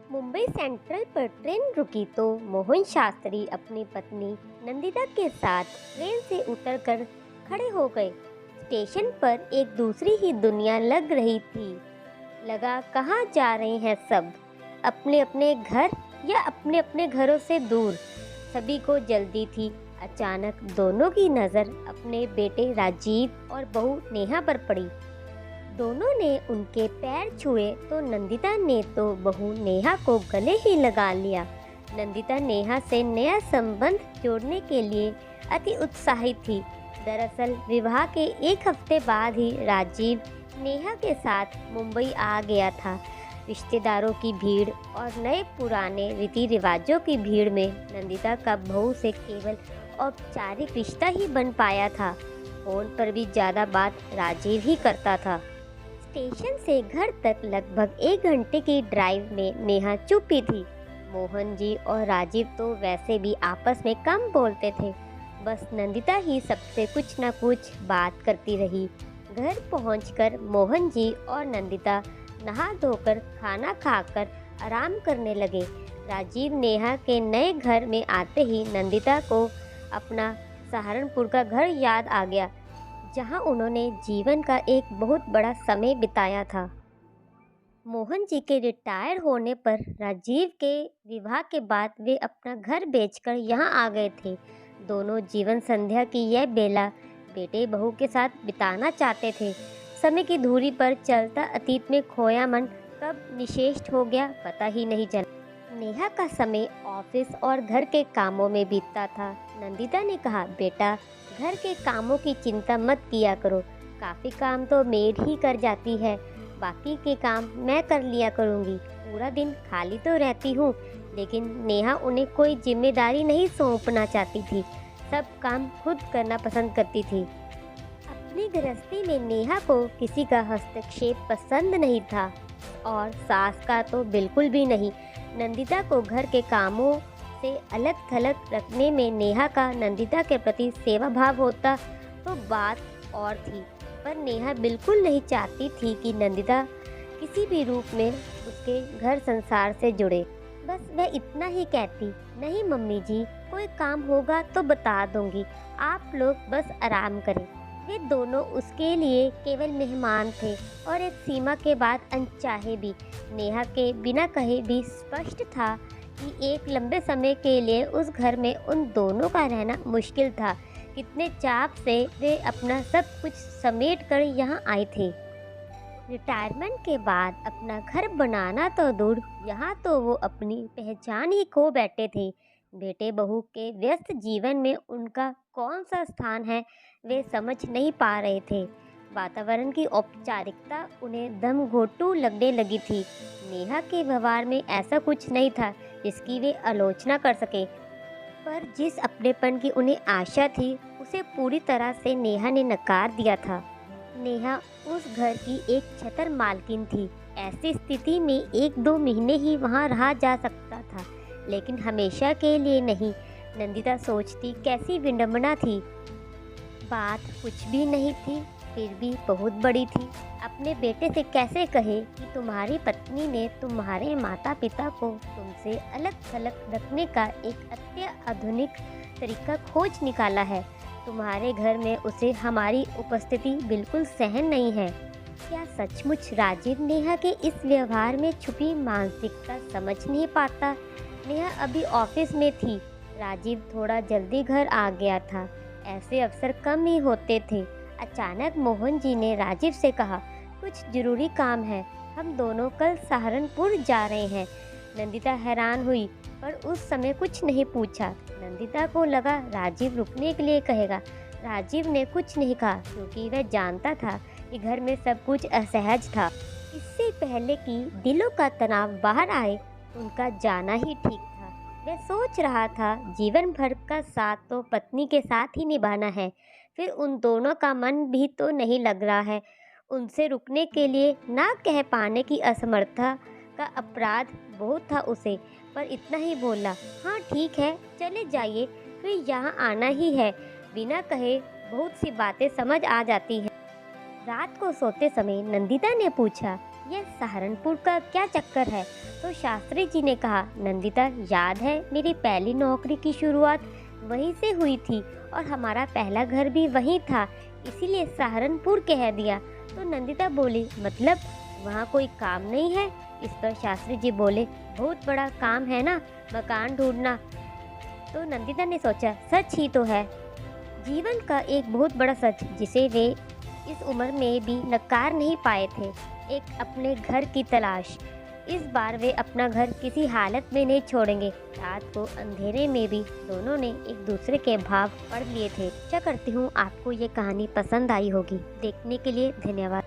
Mumbai central पर train रुकी तो मोहन शास्त्री अपनी पत्नी नंदिता के साथ ट्रेन से उतरकर खड़े हो गए। स्टेशन पर एक दूसरी ही दुनिया लग रही थी। लगा कहाँ जा रहे हैं सब, अपने अपने घर या अपने अपने घरों से दूर। सभी को जल्दी थी। अचानक दोनों की नज़र अपने बेटे राजीव और बहू नेहा पर पड़ी। दोनों ने उनके पैर छुए तो नंदिता ने तो बहू नेहा को गले ही लगा लिया। नंदिता नेहा से नया संबंध जोड़ने के लिए अति उत्साहित थी। दरअसल विवाह के एक हफ्ते बाद ही राजीव नेहा के साथ मुंबई आ गया था। रिश्तेदारों की भीड़ और नए पुराने रीति रिवाजों की भीड़ में नंदिता का बहू से केवल औपचारिक रिश्ता ही बन पाया था। फोन पर भी ज़्यादा बात राजीव ही करता था। स्टेशन से घर तक लगभग 1 घंटे की ड्राइव में नेहा चुप ही थी। मोहन जी और राजीव तो वैसे भी आपस में कम बोलते थे। बस नंदिता ही सबसे कुछ न कुछ बात करती रही। घर पहुंचकर मोहन जी और नंदिता नहा धोकर खाना खाकर आराम करने लगे। राजीव नेहा के नए घर में आते ही नंदिता को अपना सहारनपुर का घर याद आ गया, जहां उन्होंने जीवन का एक बहुत बड़ा समय बिताया था। मोहन जी के रिटायर होने पर राजीव के विवाह के बाद वे अपना घर बेचकर यहां आ गए थे। दोनों जीवन संध्या की यह बेला बेटे बहू के साथ बिताना चाहते थे। समय की धुरी पर चलता अतीत में खोया मन कब निशेष हो गया पता ही नहीं चला। नेहा का समय ऑफिस और घर के कामों में बीतता था। नंदिता ने कहा, बेटा घर के कामों की चिंता मत किया करो, काफ़ी काम तो मेड ही कर जाती है, बाकी के काम मैं कर लिया करूँगी। पूरा दिन खाली तो रहती हूँ, लेकिन नेहा उन्हें कोई जिम्मेदारी नहीं सौंपना चाहती थी। सब काम खुद करना पसंद करती थी। अपनी गृहस्थी में नेहा को किसी का हस्तक्षेप पसंद नहीं था और सास का तो बिल्कुल भी नहीं। नंदिता को घर के कामों से अलग थलग रखने में नेहा का नंदिता के प्रति सेवा भाव होता तो बात और थी, पर नेहा बिल्कुल नहीं चाहती थी कि नंदिता किसी भी रूप में उसके घर संसार से जुड़े। बस वह इतना ही कहती, नहीं मम्मी जी, कोई काम होगा तो बता दूंगी, आप लोग बस आराम करें। वे दोनों उसके लिए केवल मेहमान थे और एक सीमा के बाद अनचाहे भी। नेहा के बिना कहे भी स्पष्ट था कि एक लंबे समय के लिए उस घर में उन दोनों का रहना मुश्किल था। कितने चाप से वे अपना सब कुछ समेट कर यहाँ आए थे। रिटायरमेंट के बाद अपना घर बनाना तो दूर, यहाँ तो वो अपनी पहचान ही खो बैठे थे। बेटे बहू के व्यस्त जीवन में उनका कौन सा स्थान है वे समझ नहीं पा रहे थे। वातावरण की औपचारिकता उन्हें दम घोटू लगने लगी थी। नेहा के व्यवहार में ऐसा कुछ नहीं था जिसकी वे आलोचना कर सके, पर जिस अपनेपन की उन्हें आशा थी उसे पूरी तरह से नेहा ने नकार दिया था। नेहा उस घर की एक छतर मालकिन थी। ऐसी स्थिति में 1-2 महीने ही वहाँ रहा जा सकता था, लेकिन हमेशा के लिए नहीं। नंदिता सोचती कैसी विडंबना थी। बात कुछ भी नहीं थी, फिर भी बहुत बड़ी थी। अपने बेटे से कैसे कहे कि तुम्हारी पत्नी ने तुम्हारे माता पिता को तुमसे अलग थलग रखने का एक अत्याधुनिक तरीका खोज निकाला है। तुम्हारे घर में उसे हमारी उपस्थिति बिल्कुल सहन नहीं है। क्या सचमुच राजीव नेहा के इस व्यवहार में छुपी मानसिकता समझ नहीं पाता? नेहा अभी ऑफिस में थी, राजीव थोड़ा जल्दी घर आ गया था। ऐसे अवसर कम ही होते थे। अचानक मोहन जी ने राजीव से कहा, कुछ जरूरी काम है, हम दोनों कल सहारनपुर जा रहे हैं। नंदिता हैरान हुई, पर उस समय कुछ नहीं पूछा। नंदिता को लगा राजीव रुकने के लिए कहेगा। राजीव ने कुछ नहीं कहा, क्योंकि वह जानता था कि घर में सब कुछ असहज था। इससे पहले कि दिलों का तनाव बाहर आए, उनका जाना ही ठीक था। वह सोच रहा था जीवन भर का साथ तो पत्नी के साथ ही निभाना है, फिर उन दोनों का मन भी तो नहीं लग रहा है। उनसे रुकने के लिए ना कह पाने की असमर्थता का अपराध बहुत था उसे, पर इतना ही बोला, हाँ ठीक है, चले जाइए, फिर यहाँ आना ही है। बिना कहे बहुत सी बातें समझ आ जाती हैं। रात को सोते समय नंदिता ने पूछा, यह सहारनपुर का क्या चक्कर है? तो शास्त्री जी ने कहा, नंदिता याद है मेरी पहली नौकरी की शुरुआत वहीं से हुई थी और हमारा पहला घर भी वहीं था, इसीलिए सहारनपुर कह दिया। तो नंदिता बोली, मतलब वहाँ कोई काम नहीं है? इस पर शास्त्री जी बोले, बहुत बड़ा काम है ना, मकान ढूंढना। तो नंदिता ने सोचा, सच ही तो है, जीवन का एक बहुत बड़ा सच जिसे वे इस उम्र में भी नकार नहीं पाए थे, एक अपने घर की तलाश। इस बार वे अपना घर किसी हालत में नहीं छोड़ेंगे। रात को अंधेरे में भी दोनों ने एक दूसरे के भाव पढ़ लिए थे। आशा करती हूँ आपको ये कहानी पसंद आई होगी। देखने के लिए धन्यवाद।